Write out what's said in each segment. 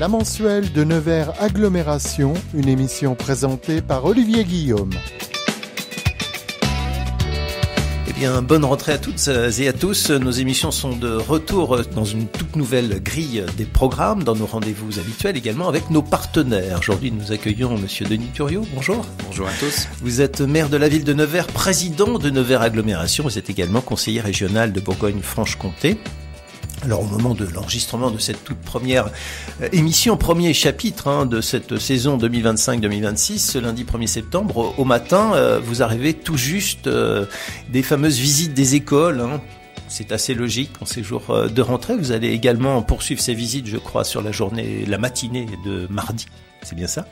La mensuelle de Nevers Agglomération, une émission présentée par Olivier Guillaume. Eh bien, bonne rentrée à toutes et à tous. Nos émissions sont de retour dans une toute nouvelle grille des programmes, dans nos rendez-vous habituels également avec nos partenaires. Aujourd'hui, nous accueillons Monsieur Denis Turiot. Bonjour. Bonjour à tous. Vous êtes maire de la ville de Nevers, président de Nevers Agglomération. Vous êtes également conseiller régional de Bourgogne-Franche-Comté. Alors au moment de l'enregistrement de cette toute première émission, premier chapitre de cette saison 2025-2026, ce lundi 1er septembre, au matin, vous arrivez tout juste des fameuses visites des écoles. C'est assez logique en ces jours de rentrée. Vous allez également poursuivre ces visites, je crois, sur la matinée de mardi. C'est bien ça.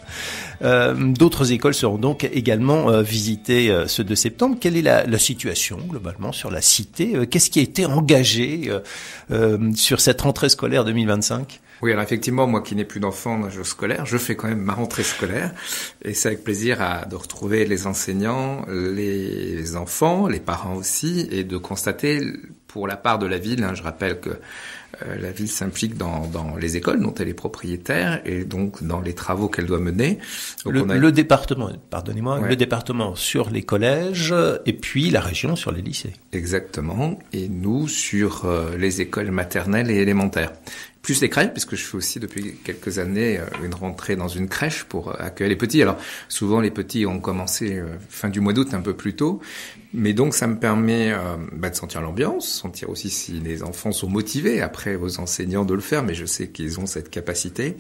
D'autres écoles seront donc également visitées ce 2 septembre. Quelle est la situation globalement sur la cité ? Qu'est-ce qui a été engagé sur cette rentrée scolaire 2025 ? Oui, alors effectivement, moi qui n'ai plus d'enfants en âge scolaire, je fais quand même ma rentrée scolaire. Et c'est avec plaisir de retrouver les enseignants, les enfants, les parents aussi, et de constater pour la part de la ville, je rappelle que la ville s'implique dans les écoles dont elle est propriétaire et donc dans les travaux qu'elle doit mener. Donc le département, pardonnez-moi, ouais. Le département sur les collèges et puis la région sur les lycées. Exactement. Et nous sur les écoles maternelles et élémentaires. Plus les crèches, puisque je fais aussi depuis quelques années une rentrée dans une crèche pour accueillir les petits. Alors souvent les petits ont commencé fin du mois d'août, un peu plus tôt, mais donc ça me permet de sentir l'ambiance, sentir aussi si les enfants sont motivés, après aux enseignants de le faire, mais je sais qu'ils ont cette capacité.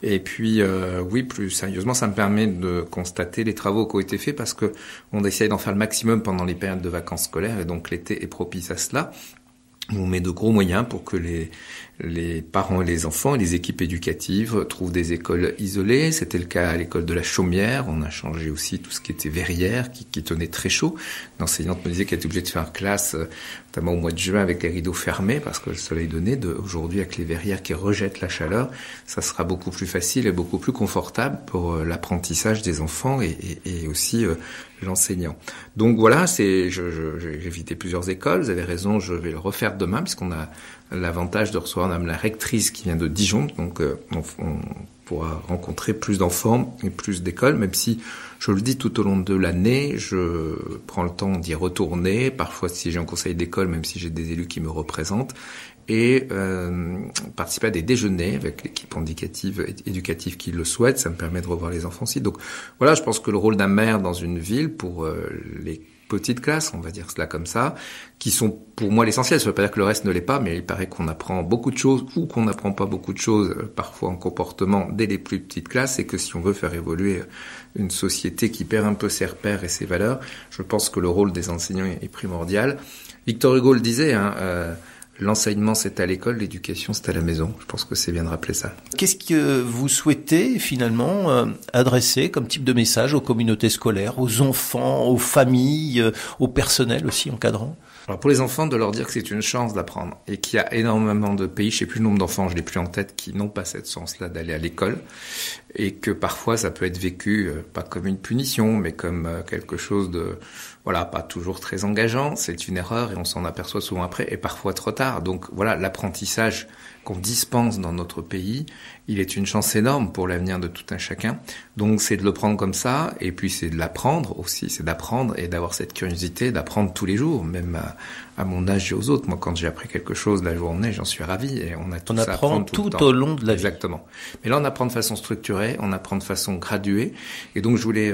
Et puis oui, plus sérieusement, ça me permet de constater les travaux qui ont été faits parce que on essaye d'en faire le maximum pendant les périodes de vacances scolaires et donc l'été est propice à cela. On met de gros moyens pour que les parents et les enfants et les équipes éducatives trouvent des écoles isolées. C'était le cas à l'école de la Chaumière. On a changé aussi tout ce qui était verrière, qui tenait très chaud. L'enseignante me disait qu'elle était obligée de faire classe, notamment au mois de juin, avec les rideaux fermés parce que le soleil donnait. Aujourd'hui, avec les verrières qui rejettent la chaleur, ça sera beaucoup plus facile et beaucoup plus confortable pour l'apprentissage des enfants et aussi l'enseignant. Donc voilà, j'ai visité plusieurs écoles. Vous avez raison, je vais le refaire demain puisqu'on a l'avantage de recevoir Madame la rectrice qui vient de Dijon. Donc on pourra rencontrer plus d'enfants et plus d'écoles, même si je le dis tout au long de l'année, je prends le temps d'y retourner. Parfois si j'ai un conseil d'école, même si j'ai des élus qui me représentent, et participer à des déjeuners avec l'équipe éducative qui le souhaite. Ça me permet de revoir les enfants aussi. Donc voilà, je pense que le rôle d'un maire dans une ville pour les petites classes, on va dire cela comme ça, qui sont pour moi l'essentiel. Ça ne veut pas dire que le reste ne l'est pas, mais il paraît qu'on apprend beaucoup de choses ou qu'on n'apprend pas beaucoup de choses, parfois en comportement, dès les plus petites classes, et que si on veut faire évoluer une société qui perd un peu ses repères et ses valeurs, je pense que le rôle des enseignants est primordial. Victor Hugo le disait, l'enseignement, c'est à l'école, l'éducation, c'est à la maison. Je pense que c'est bien de rappeler ça. Qu'est-ce que vous souhaitez finalement adresser comme type de message aux communautés scolaires, aux enfants, aux familles, au personnel aussi encadrant ? Alors pour les enfants, de leur dire que c'est une chance d'apprendre et qu'il y a énormément de pays, je sais plus le nombre d'enfants, je l'ai plus en tête, qui n'ont pas cette chance-là d'aller à l'école et que parfois ça peut être vécu pas comme une punition, mais comme quelque chose de pas toujours très engageant. C'est une erreur et on s'en aperçoit souvent après et parfois trop tard. Donc voilà, l'apprentissage qu'on dispense dans notre pays, il est une chance énorme pour l'avenir de tout un chacun. Donc c'est de le prendre comme ça et puis c'est de l'apprendre aussi, c'est d'apprendre et d'avoir cette curiosité d'apprendre tous les jours, même à mon âge et aux autres. Moi, quand j'ai appris quelque chose la journée, j'en suis ravi et on apprend tout au long de la vie. Exactement. Mais là, on apprend de façon structurée, on apprend de façon graduée et donc je voulais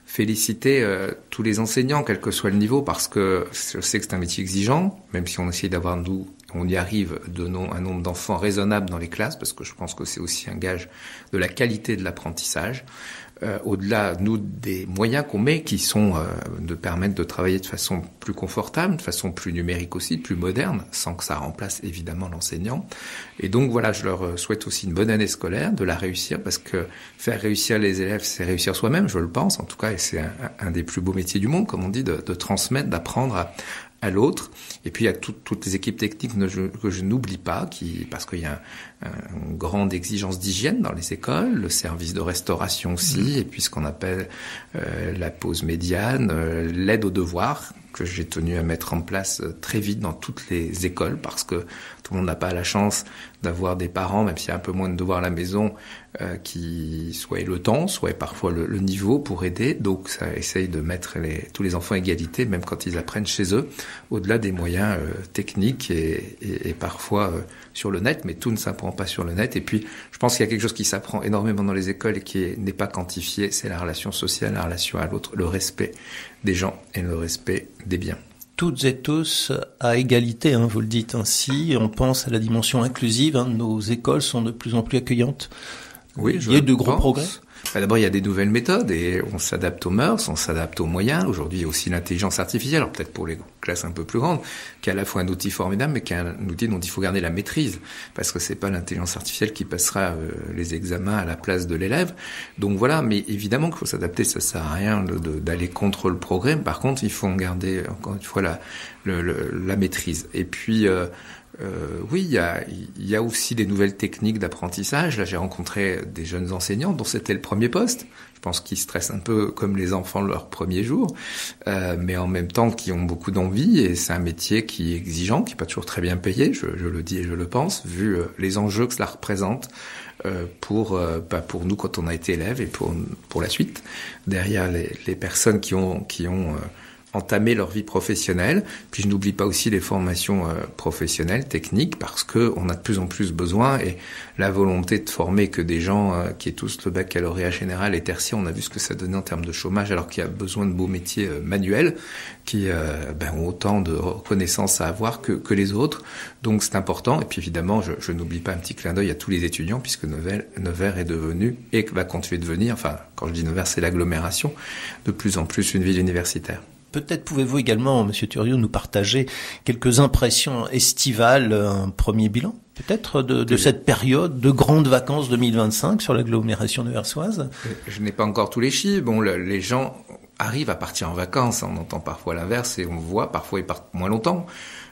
féliciter tous les enseignants, quel que soit le niveau, parce que je sais que c'est un métier exigeant, même si on essaie d'avoir, on y arrive, un nombre d'enfants raisonnable dans les classes, parce que je pense que c'est aussi un gage de la qualité de l'apprentissage. Au-delà, des moyens qu'on met, qui sont de permettre de travailler de façon plus confortable, de façon plus numérique aussi, plus moderne, sans que ça remplace évidemment l'enseignant. Et donc voilà, je leur souhaite aussi une bonne année scolaire, de la réussir, parce que faire réussir les élèves, c'est réussir soi-même, je le pense, en tout cas, et c'est un des plus beaux métiers du monde, comme on dit, de transmettre, d'apprendre à l'autre. Et puis il y a toutes les équipes techniques que je n'oublie pas, parce qu'il y a une grande exigence d'hygiène dans les écoles, le service de restauration aussi, et puis ce qu'on appelle la pause médiane, l'aide aux devoirs, que j'ai tenu à mettre en place très vite dans toutes les écoles, parce que tout le monde n'a pas la chance d'avoir des parents, même s'il y a un peu moins de devoirs à la maison, qui soit aient le temps, soit parfois le niveau pour aider. Donc ça essaye de mettre tous les enfants à égalité, même quand ils apprennent chez eux, au-delà des moyens techniques et parfois sur le net, mais tout ne s'apprend pas sur le net. Et puis je pense qu'il y a quelque chose qui s'apprend énormément dans les écoles et qui n'est pas quantifié, c'est la relation sociale, la relation à l'autre, le respect des gens et le respect des biens. Toutes et tous à égalité, vous le dites ainsi. On pense à la dimension inclusive. Nos écoles sont de plus en plus accueillantes. Oui, il y a de gros progrès. D'abord, il y a des nouvelles méthodes et on s'adapte aux mœurs, on s'adapte aux moyens. Aujourd'hui, il y a aussi l'intelligence artificielle, alors peut-être pour les classes un peu plus grandes, qui est à la fois un outil formidable, mais qui est un outil dont il faut garder la maîtrise, parce que c'est pas l'intelligence artificielle qui passera les examens à la place de l'élève. Donc voilà, mais évidemment qu'il faut s'adapter, ça sert à rien d'aller contre le progrès. Par contre, il faut en garder encore une fois la maîtrise. Et puis oui, il y a aussi des nouvelles techniques d'apprentissage. Là, j'ai rencontré des jeunes enseignants dont c'était le premier poste. Je pense qu'ils stressent un peu comme les enfants leur premier jour, mais en même temps qui ont beaucoup d'envie. Et c'est un métier qui est exigeant, qui est pas toujours très bien payé. Je le dis et je le pense, vu les enjeux que cela représente pour nous quand on a été élève et pour la suite. Derrière les personnes qui ont entamer leur vie professionnelle. Puis je n'oublie pas aussi les formations professionnelles, techniques, parce que on a de plus en plus besoin, et la volonté de former que des gens qui aient tous le baccalauréat général et tertiaire, on a vu ce que ça donnait en termes de chômage, alors qu'il y a besoin de beaux métiers manuels qui ont autant de reconnaissance à avoir que les autres. Donc c'est important. Et puis évidemment, je n'oublie pas un petit clin d'œil à tous les étudiants, puisque Nevers est devenu, et va continuer de devenir, enfin quand je dis Nevers, c'est l'agglomération, de plus en plus une ville universitaire. Peut-être pouvez-vous également, Monsieur Thuriot, nous partager quelques impressions estivales, un premier bilan, peut-être, de cette période de grandes vacances 2025 sur l'agglomération neversoise. Je n'ai pas encore tous les chiffres. Bon, les gens arrivent à partir en vacances. On entend parfois l'inverse et on voit, parfois ils partent moins longtemps.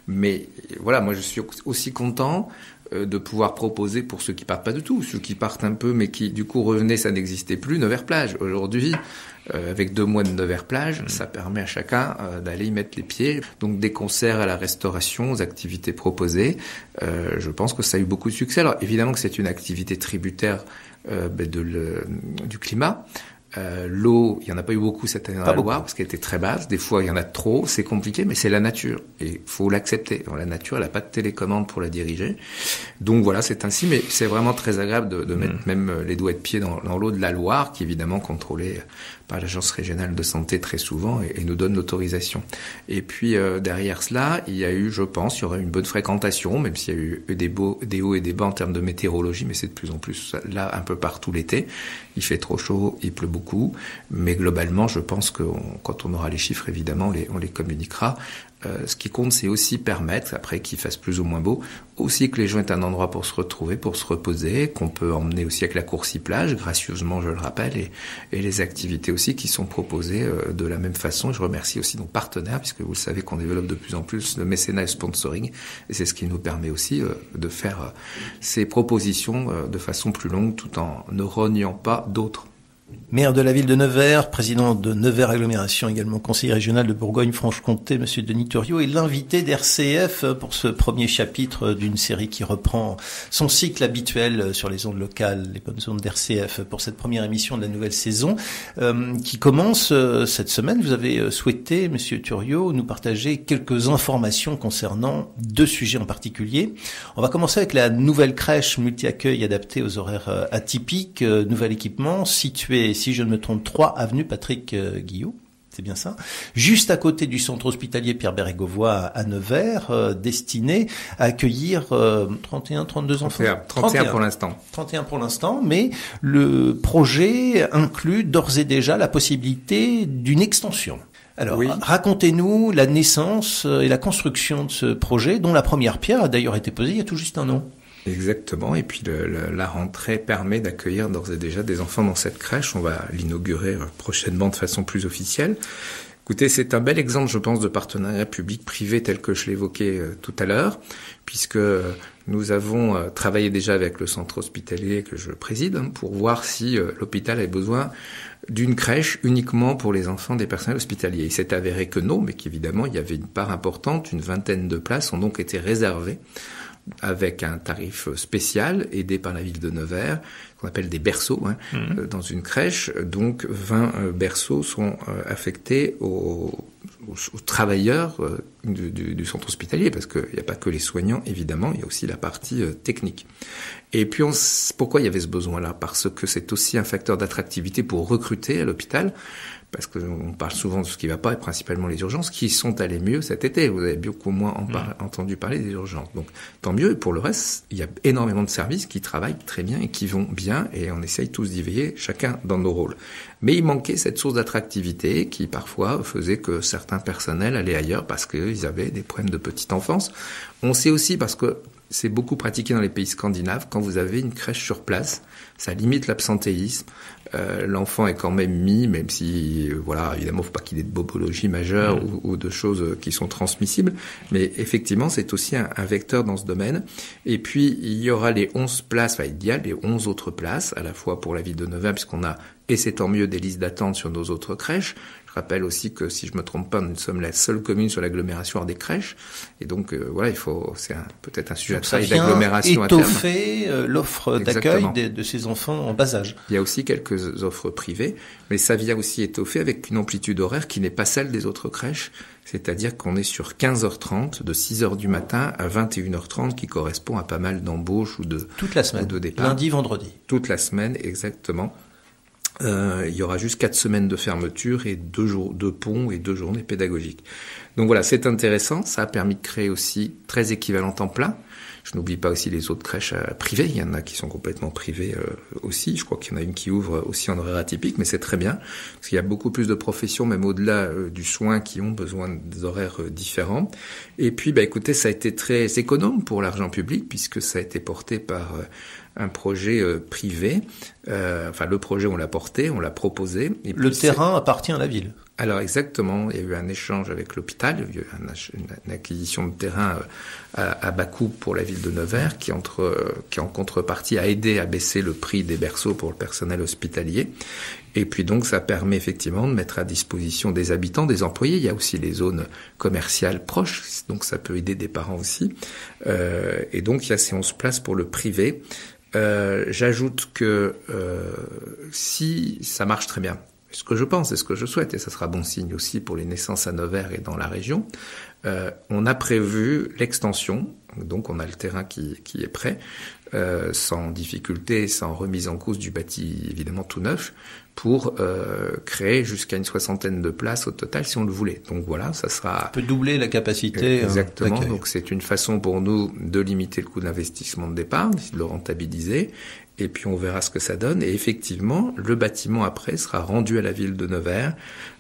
Mais voilà, moi je suis aussi content de pouvoir proposer pour ceux qui partent pas du tout, ceux qui partent un peu mais qui du coup revenaient, ça n'existait plus, Nevers-Plage. Aujourd'hui, avec 2 mois de Nevers-Plage, ça permet à chacun d'aller y mettre les pieds. Donc des concerts à la restauration, aux activités proposées, je pense que ça a eu beaucoup de succès. Alors évidemment que c'est une activité tributaire du climat. L'eau, il n'y en a pas eu beaucoup cette année dans la Loire parce qu'elle était très basse. Des fois, il y en a trop, c'est compliqué, mais c'est la nature et il faut l'accepter. La nature, elle n'a pas de télécommande pour la diriger. Donc voilà, c'est ainsi, mais c'est vraiment très agréable de mettre même les doigts de pied dans l'eau de la Loire, qui est évidemment contrôlée par l'Agence régionale de santé très souvent et nous donne l'autorisation. Et puis derrière cela, il y a eu, je pense, il y aura une bonne fréquentation, même s'il y a eu des hauts et des bas en termes de météorologie, mais c'est de plus en plus là un peu partout l'été. Il fait trop chaud, il pleut beaucoup, mais globalement, je pense que quand on aura les chiffres, évidemment, on les communiquera. Ce qui compte, c'est aussi permettre, après qu'il fasse plus ou moins beau, aussi que les gens aient un endroit pour se retrouver, pour se reposer, qu'on peut emmener aussi avec la coursiplage, gracieusement, je le rappelle, et les activités aussi qui sont proposées de la même façon. Je remercie aussi nos partenaires, puisque vous le savez qu'on développe de plus en plus le mécénat et le sponsoring, et c'est ce qui nous permet aussi de faire ces propositions de façon plus longue, tout en ne rognant pas d'autres. Maire de la ville de Nevers, président de Nevers Agglomération, également conseiller régional de Bourgogne-Franche-Comté, Monsieur Denis Thuriot, est l'invité d'RCF pour ce premier chapitre d'une série qui reprend son cycle habituel sur les ondes locales, les bonnes ondes d'RCF, pour cette première émission de la nouvelle saison, qui commence cette semaine. Vous avez souhaité, Monsieur Thuriot, nous partager quelques informations concernant 2 sujets en particulier. On va commencer avec la nouvelle crèche multi-accueil adaptée aux horaires atypiques, nouvel équipement situé, si je ne me trompe, 3 avenue Patrick Guillot, c'est bien ça, juste à côté du centre hospitalier Pierre Bérégovoy à Nevers, destiné à accueillir 32 enfants. 31 pour l'instant. 31 pour l'instant, mais le projet inclut d'ores et déjà la possibilité d'une extension. Alors, oui. Racontez-nous la naissance et la construction de ce projet, dont la première pierre a d'ailleurs été posée il y a tout juste un an. Exactement, et puis la rentrée permet d'accueillir d'ores et déjà des enfants dans cette crèche. On va l'inaugurer prochainement de façon plus officielle. Écoutez, c'est un bel exemple, je pense, de partenariat public-privé tel que je l'évoquais tout à l'heure, puisque nous avons travaillé déjà avec le centre hospitalier que je préside pour voir si l'hôpital avait besoin d'une crèche uniquement pour les enfants des personnels hospitaliers. Il s'est avéré que non, mais qu'évidemment, il y avait une part importante, une vingtaine de places ont donc été réservées avec un tarif spécial aidé par la ville de Nevers, qu'on appelle des berceaux, dans une crèche. Donc 20 berceaux sont affectés aux travailleurs du centre hospitalier, parce qu'il n'y a pas que les soignants, évidemment, il y a aussi la partie technique. Et puis, pourquoi il y avait ce besoin-là? Parce que c'est aussi un facteur d'attractivité pour recruter à l'hôpital, parce qu'on parle souvent de ce qui ne va pas, et principalement les urgences, qui sont allées mieux cet été. Vous avez beaucoup moins entendu parler des urgences. Donc, tant mieux. Et pour le reste, il y a énormément de services qui travaillent très bien et qui vont bien, et on essaye tous d'y veiller, chacun dans nos rôles. Mais il manquait cette source d'attractivité qui, parfois, faisait que certains personnels allaient ailleurs parce qu'ils avaient des problèmes de petite enfance. On sait aussi, parce que c'est beaucoup pratiqué dans les pays scandinaves, quand vous avez une crèche sur place, ça limite l'absentéisme. L'enfant est quand même mis, même si, voilà, évidemment, faut pas qu'il ait de bobologie majeure ou de choses qui sont transmissibles. Mais effectivement, c'est aussi un vecteur dans ce domaine. Et puis, il y aura les 11 places, enfin, il y a les 11 autres places, à la fois pour la ville de Nevers, puisqu'on a, et c'est tant mieux, des listes d'attente sur nos autres crèches. Je rappelle aussi que, si je me trompe pas, nous sommes la seule commune sur l'agglomération à des crèches. Et donc, voilà, c'est peut-être un sujet à travail d'agglomération à terme. Étoffer l'offre d'accueil de ces enfants en bas âge. Il y a aussi quelques offres privées, mais ça vient aussi étoffer avec une amplitude horaire qui n'est pas celle des autres crèches. C'est-à-dire qu'on est sur 15h30, de 6h du matin à 21h30, qui correspond à pas mal d'embauches ou de toute la semaine, de départs. Lundi, vendredi. Toute la semaine, exactement. Il y aura juste 4 semaines de fermeture et 2 ponts et 2 journées pédagogiques. Donc voilà, c'est intéressant. Ça a permis de créer aussi 13 équivalents temps plein. Je n'oublie pas aussi les autres crèches privées. Il y en a qui sont complètement privées aussi. Je crois qu'il y en a une qui ouvre aussi en horaire atypique, mais c'est très bien. Parce qu'il y a beaucoup plus de professions, même au-delà du soin, qui ont besoin d'horaires différents. Et puis, écoutez, ça a été très économe pour l'argent public, puisque ça a été porté par un projet privé. Enfin, le projet, on l'a porté, on l'a proposé. Et le terrain appartient à la ville. Alors exactement, il y a eu un échange avec l'hôpital, il y a eu une acquisition de terrain à bas coût pour la ville de Nevers, qui en contrepartie a aidé à baisser le prix des berceaux pour le personnel hospitalier. Et puis donc ça permet effectivement de mettre à disposition des habitants, des employés. Il y a aussi les zones commerciales proches, donc ça peut aider des parents aussi. Et donc il y a ces 11 places pour le privé. J'ajoute que si ça marche très bien, ce que je pense et ce que je souhaite, et ça sera bon signe aussi pour les naissances à Nevers et dans la région, on a prévu l'extension, donc on a le terrain qui est prêt, sans difficulté, sans remise en cause du bâti évidemment tout neuf, pour créer jusqu'à une 60aine de places au total si on le voulait. Donc voilà, ça sera... On peut doubler la capacité. Exactement, donc c'est une façon pour nous de limiter le coût d'investissement de départ, de le rentabiliser, et puis on verra ce que ça donne. Et effectivement, le bâtiment après sera rendu à la ville de Nevers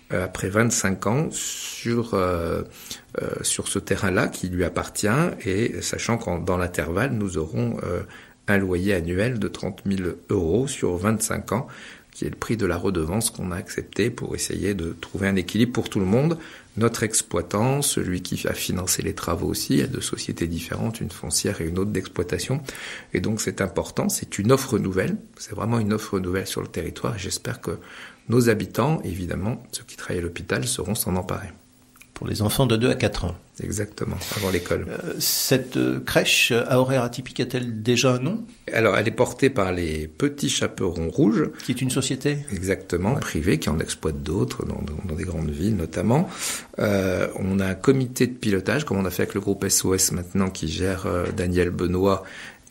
après 25 ans sur ce terrain-là qui lui appartient, et sachant que dans l'intervalle, nous aurons un loyer annuel de 30 000 € sur 25 ans, qui est le prix de la redevance qu'on a accepté pour essayer de trouver un équilibre pour tout le monde. Notre exploitant, celui qui a financé les travaux aussi, il y a 2 sociétés différentes, une foncière et une autre d'exploitation. Et donc c'est important, c'est une offre nouvelle, c'est vraiment une offre nouvelle sur le territoire, et j'espère que nos habitants, évidemment, ceux qui travaillent à l'hôpital, sauront s'en emparer. Pour les enfants de 2 à 4 ans. Exactement, avant l'école. Cette crèche à horaire atypique a-t-elle déjà un nom ? Alors, elle est portée par les Petits Chaperons Rouges. Qui est une société ? Exactement, ouais. Privée, qui en exploite d'autres, dans des grandes villes notamment. On a un comité de pilotage, comme on a fait avec le groupe SOS maintenant, qui gère Daniel Benoît,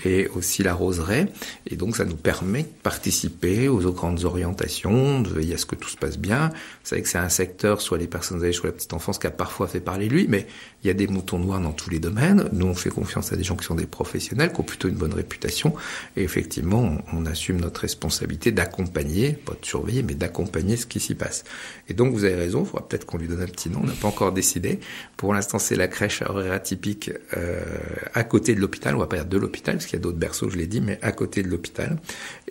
et aussi la Roseraie. Et donc, ça nous permet de participer aux grandes orientations, de veiller à ce que tout se passe bien. Vous savez que c'est un secteur, soit les personnes âgées, soit la petite enfance, qui a parfois fait parler de lui, mais il y a des moutons noirs dans tous les domaines. Nous, on fait confiance à des gens qui sont des professionnels, qui ont plutôt une bonne réputation. Et effectivement, on assume notre responsabilité d'accompagner, pas de surveiller, mais d'accompagner ce qui s'y passe. Et donc, vous avez raison, il faudra peut-être qu'on lui donne un petit nom, on n'a pas encore décidé. Pour l'instant, c'est la crèche à horaire atypique à côté de l'hôpital, on va pas dire de l'hôpital, parce qu'il y a d'autres berceaux, je l'ai dit, mais à côté de l'hôpital.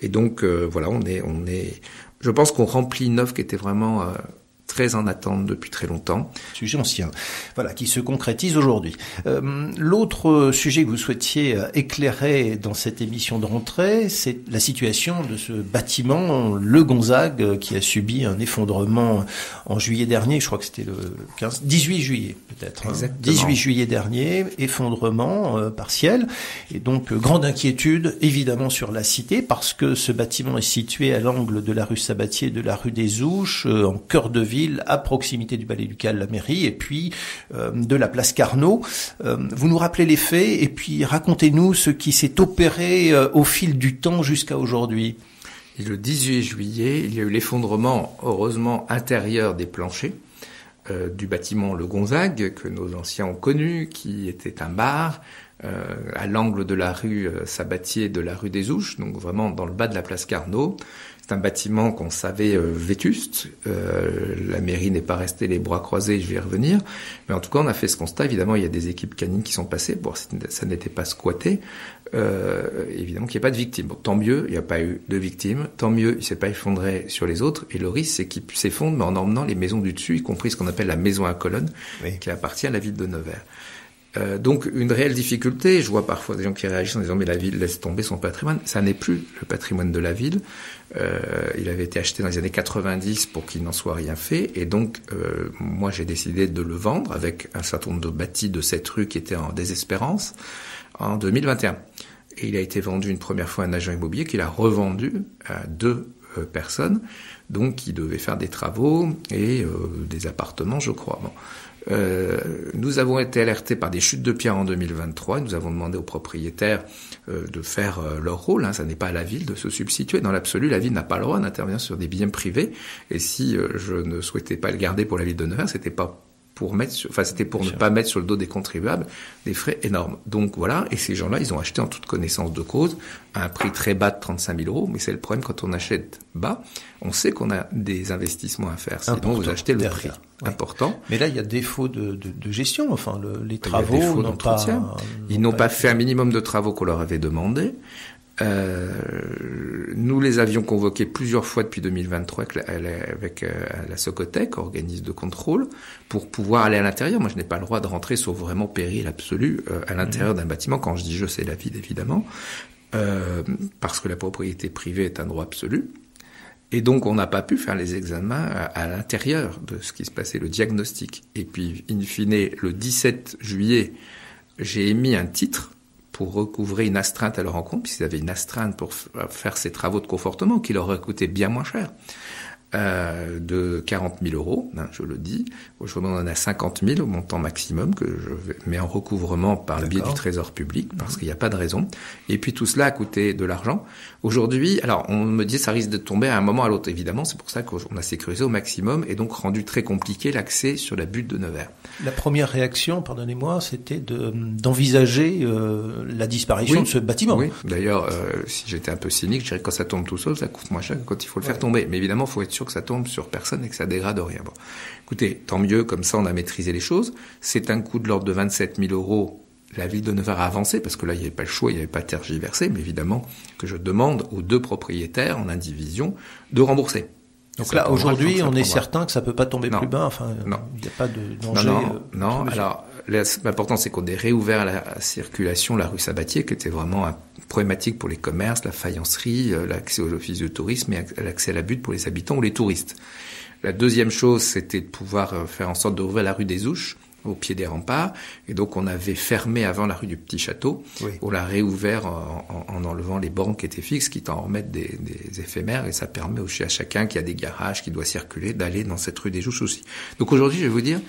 Et donc, voilà, on est, je pense qu'on remplit une offre qui était vraiment très en attente depuis très longtemps. Sujet ancien, voilà, qui se concrétise aujourd'hui. L'autre sujet que vous souhaitiez éclairer dans cette émission de rentrée, c'est la situation de ce bâtiment, le Gonzague, qui a subi un effondrement en juillet dernier. Je crois que c'était le 18 juillet peut-être. Exactement. 18 juillet dernier, effondrement partiel. Et donc, grande inquiétude, évidemment, sur la cité, parce que ce bâtiment est situé à l'angle de la rue Sabatier et de la rue des Ouches, en cœur de ville, à proximité du Palais Ducal, la mairie, et puis de la place Carnot. Vous nous rappelez les faits, et puis racontez-nous ce qui s'est opéré au fil du temps jusqu'à aujourd'hui. Et le 18 juillet, il y a eu l'effondrement, heureusement, intérieur des planchers du bâtiment Le Gonzague, que nos anciens ont connu, qui était un bar, à l'angle de la rue Sabatier et de la rue des Ouches, donc vraiment dans le bas de la place Carnot. C'est un bâtiment qu'on savait vétuste. La mairie n'est pas restée les bras croisés, je vais y revenir. Mais en tout cas, on a fait ce constat. Évidemment, il y a des équipes canines qui sont passées. Bon, ça n'était pas squatté. Évidemment qu'il n'y a pas de victimes. Bon, tant mieux, il n'y a pas eu de victimes. Tant mieux, il ne s'est pas effondré sur les autres. Et le risque, c'est qu'il s'effondre, mais en emmenant les maisons du dessus, y compris ce qu'on appelle la maison à colonnes, oui, qui appartient à la ville de Nevers. Donc une réelle difficulté. Je vois parfois des gens qui réagissent en disant mais la ville laisse tomber son patrimoine. Ça n'est plus le patrimoine de la ville. Il avait été acheté dans les années 90 pour qu'il n'en soit rien fait. Et donc moi j'ai décidé de le vendre avec un certain nombre de bâtis de cette rue qui étaient en désespérance en 2021. Et il a été vendu une première fois à un agent immobilier qui l'a revendu à 2 personnes, donc qui devaient faire des travaux et des appartements, je crois. Bon. Nous avons été alertés par des chutes de pierres en 2023. Nous avons demandé aux propriétaires de faire leur rôle. Ça n'est pas à la ville de se substituer. Dans l'absolu, la ville n'a pas le droit d'intervenir sur des biens privés. Et si je ne souhaitais pas le garder pour la ville de Nevers, c'était pour ne pas mettre sur le dos des contribuables des frais énormes. Donc voilà, et ces gens-là, ils ont acheté en toute connaissance de cause à un prix très bas de 35 000 €. Mais c'est le problème quand on achète bas, on sait qu'on a des investissements à faire. Sinon, vous achetez le prix important. Mais là, il y a défaut de gestion. Enfin, les travaux n'ont pas... Ils n'ont pas fait un minimum de travaux qu'on leur avait demandé. Nous les avions convoqués plusieurs fois depuis 2023 avec la Socotec, organisme de contrôle, pour pouvoir aller à l'intérieur. Moi, je n'ai pas le droit de rentrer sauf vraiment péril absolu à l'intérieur d'un bâtiment. Quand je dis je, c'est la ville évidemment, parce que la propriété privée est un droit absolu. Et donc, on n'a pas pu faire les examens à l'intérieur de ce qui se passait, le diagnostic. Et puis, in fine, le 17 juillet, j'ai émis un titre pour recouvrer une astreinte à leur encontre, puisqu'ils avaient une astreinte pour faire ces travaux de confortement qui leur auraient coûté bien moins cher, de 40 000 €, je le dis. Aujourd'hui, on en a 50 000 au montant maximum que je mets en recouvrement par le biais du Trésor public, parce qu'il n'y a pas de raison. Et puis tout cela a coûté de l'argent. Aujourd'hui, alors on me dit ça risque de tomber à un moment à l'autre, évidemment, c'est pour ça qu'on a sécurisé au maximum et donc rendu très compliqué l'accès sur la butte de Nevers. La première réaction, pardonnez-moi, c'était d'envisager la disparition de ce bâtiment. Oui, d'ailleurs, si j'étais un peu cynique, je dirais que quand ça tombe tout seul, ça coûte moins cher que quand il faut le faire tomber. Mais évidemment, il faut être sûr que ça tombe sur personne et que ça dégrade rien. Bon. Écoutez, tant mieux, comme ça on a maîtrisé les choses. C'est un coût de l'ordre de 27 000 €. La ville de Nevers a avancé, parce que là, il n'y avait pas le choix, il n'y avait pas tergiversé, mais évidemment que je demande aux 2 propriétaires en indivision de rembourser. Donc là, aujourd'hui, on est certain que ça peut pas tomber plus bas, enfin, il n'y a pas de danger. Non. Alors, l'important, c'est qu'on ait réouvert la circulation, la rue Sabatier, qui était vraiment problématique pour les commerces, la faïencerie, l'accès aux offices de tourisme et l'accès à la butte pour les habitants ou les touristes. La deuxième chose, c'était de pouvoir faire en sorte de rouvrir la rue des Ouches, au pied des remparts, et donc on avait fermé avant la rue du Petit Château. Oui. On l'a réouvert en enlevant les bornes qui étaient fixes, quitte à en remettre des éphémères, et ça permet aussi à chacun qui a des garages, qui doit circuler, d'aller dans cette rue des Ouches aussi. Donc aujourd'hui, je vais vous dire,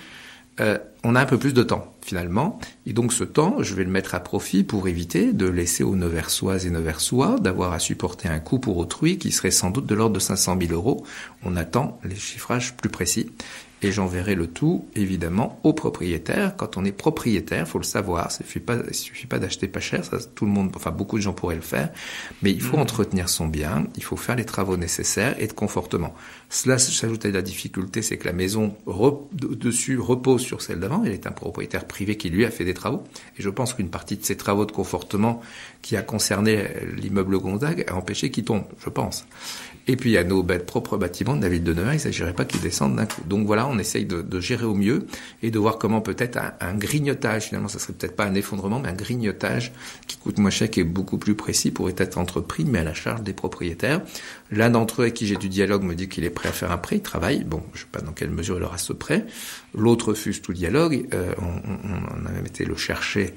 on a un peu plus de temps, finalement, et donc ce temps, je vais le mettre à profit pour éviter de laisser aux Neversoises et Neversois d'avoir à supporter un coût pour autrui qui serait sans doute de l'ordre de 500 000 €. On attend les chiffrages plus précis. et j'enverrai le tout, évidemment, au propriétaire. Quand on est propriétaire, faut le savoir, il suffit pas d'acheter pas cher, ça, tout le monde, enfin, beaucoup de gens pourraient le faire, mais il faut entretenir son bien, il faut faire les travaux nécessaires et de confortement. Cela s'ajoute à la difficulté, c'est que la maison dessus repose sur celle d'avant, il est un propriétaire privé qui lui a fait des travaux, et je pense qu'une partie de ces travaux de confortement qui a concerné l'immeuble Gonzague a empêché qu'il tombe, je pense. Et puis il y a nos propres bâtiments de la ville de Nevers, il ne s'agirait pas qu'ils descendent d'un coup. Donc voilà, on essaye de gérer au mieux et de voir comment peut-être un grignotage, finalement ça serait peut-être pas un effondrement, mais un grignotage qui coûte moins cher, qui est beaucoup plus précis, pourrait être entrepris, mais à la charge des propriétaires. L'un d'entre eux avec qui j'ai du dialogue me dit qu'il est prêt à faire un prêt, il travaille, bon, je ne sais pas dans quelle mesure il aura ce prêt. L'autre refuse tout dialogue, on a même été le chercher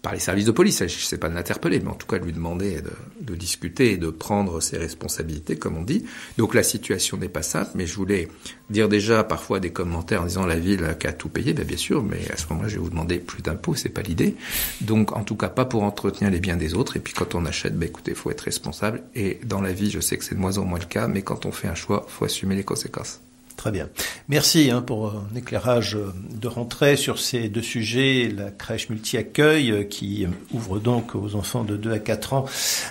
par les services de police, je ne sais pas de l'interpeller, mais en tout cas de lui demander de discuter et de prendre ses responsabilités, comme on dit. Donc la situation n'est pas simple, mais je voulais dire déjà parfois des commentaires en disant la ville qui a tout payé, bien sûr, mais à ce moment-là, je vais vous demander plus d'impôts, c'est pas l'idée. Donc en tout cas, pas pour entretenir les biens des autres. Et puis quand on achète, écoutez, il faut être responsable. Et dans la vie, je sais que c'est de moins en moins le cas, mais quand on fait un choix, il faut assumer les conséquences. Très bien. Merci pour un éclairage de rentrée sur ces deux sujets, la crèche multi-accueil qui ouvre donc aux enfants de 2 à 4 ans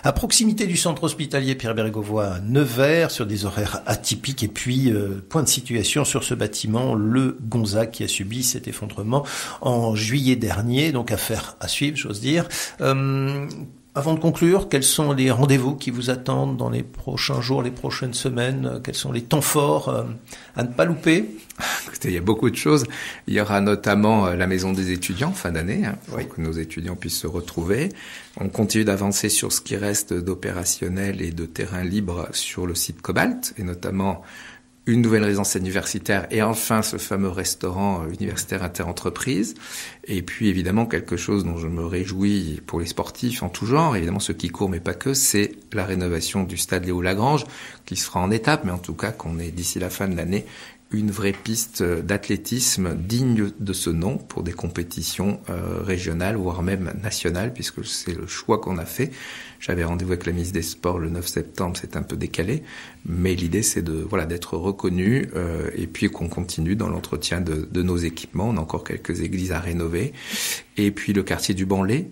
à proximité du centre hospitalier Pierre Bérégovoy à Nevers sur des horaires atypiques et puis point de situation sur ce bâtiment, le Gonzague qui a subi cet effondrement en juillet dernier, donc affaire à suivre, j'ose dire. Avant de conclure, quels sont les rendez-vous qui vous attendent dans les prochains jours, les prochaines semaines? Quels sont les temps forts à ne pas louper? Écoutez, il y a beaucoup de choses. Il y aura notamment la maison des étudiants fin d'année, pour que nos étudiants puissent se retrouver. On continue d'avancer sur ce qui reste d'opérationnel et de terrain libre sur le site Cobalt, et notamment une nouvelle résidence universitaire et enfin ce fameux restaurant universitaire interentreprise. Et puis évidemment quelque chose dont je me réjouis pour les sportifs en tout genre, évidemment ceux qui courent mais pas que, c'est la rénovation du stade Léo Lagrange qui se fera en étapes, mais en tout cas qu'on ait d'ici la fin de l'année une vraie piste d'athlétisme digne de ce nom pour des compétitions régionales, voire même nationales, puisque c'est le choix qu'on a fait. J'avais rendez-vous avec la ministre des Sports le 9 septembre, c'est un peu décalé, mais l'idée c'est d'être reconnu et puis qu'on continue dans l'entretien de nos équipements. On a encore quelques églises à rénover. Et puis le quartier du Banlay.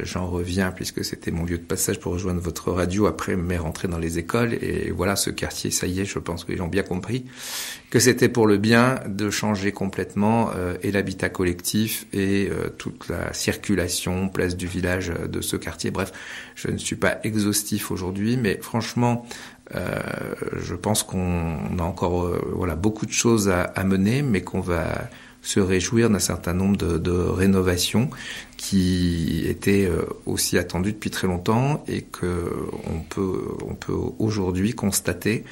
J'en reviens puisque c'était mon lieu de passage pour rejoindre votre radio après mes rentrées dans les écoles, et voilà, ce quartier, ça y est, je pense que les gens ont bien compris que c'était pour le bien de changer complètement et l'habitat collectif et toute la circulation, place du village de ce quartier. Bref, je ne suis pas exhaustif aujourd'hui, mais franchement je pense qu'on a encore beaucoup de choses à mener, mais qu'on va se réjouir d'un certain nombre de rénovations qui étaient aussi attendues depuis très longtemps et que on peut aujourd'hui constater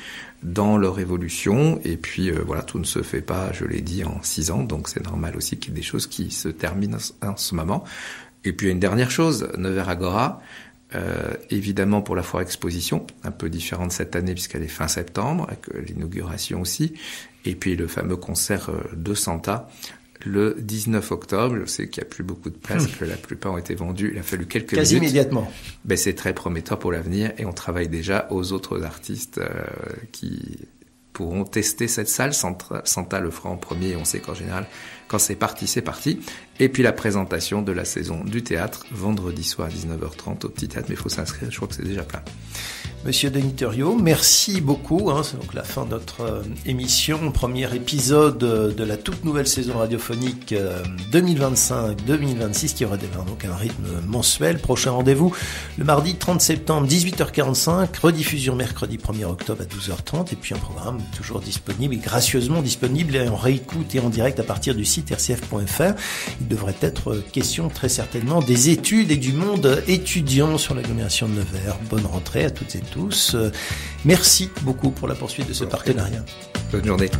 dans leur évolution. Et puis tout ne se fait pas, je l'ai dit, en 6 ans, donc c'est normal aussi qu'il y ait des choses qui se terminent en ce moment. Et puis une dernière chose, Nevers Agora, évidemment pour la foire exposition, un peu différente cette année puisqu'elle est fin septembre, avec l'inauguration aussi, et puis le fameux concert de Santa le 19 octobre. Je sais qu'il n'y a plus beaucoup de places, que la plupart ont été vendues, il a fallu quelques minutes. Quasi immédiatement. C'est très prometteur pour l'avenir et on travaille déjà aux autres artistes qui pourront tester cette salle. Santa le fera en premier et on sait qu'en général, quand c'est parti. Et puis la présentation de la saison du théâtre, vendredi soir à 19h30 au Petit Théâtre, mais il faut s'inscrire, je crois que c'est déjà plein. Monsieur Denis Thuriot, merci beaucoup. C'est donc la fin de notre émission, premier épisode de la toute nouvelle saison radiophonique 2025-2026 qui aura donc un rythme mensuel. Prochain rendez-vous le mardi 30 septembre 18h45, rediffusion mercredi 1er octobre à 12h30 et puis un programme toujours disponible et gracieusement disponible et en réécoute et en direct à partir du site rcf.fr. Il devrait être question très certainement des études et du monde étudiant sur l'agglomération de Nevers. Bonne rentrée à toutes et tous. Merci beaucoup pour la poursuite de ce partenariat. Bonne journée.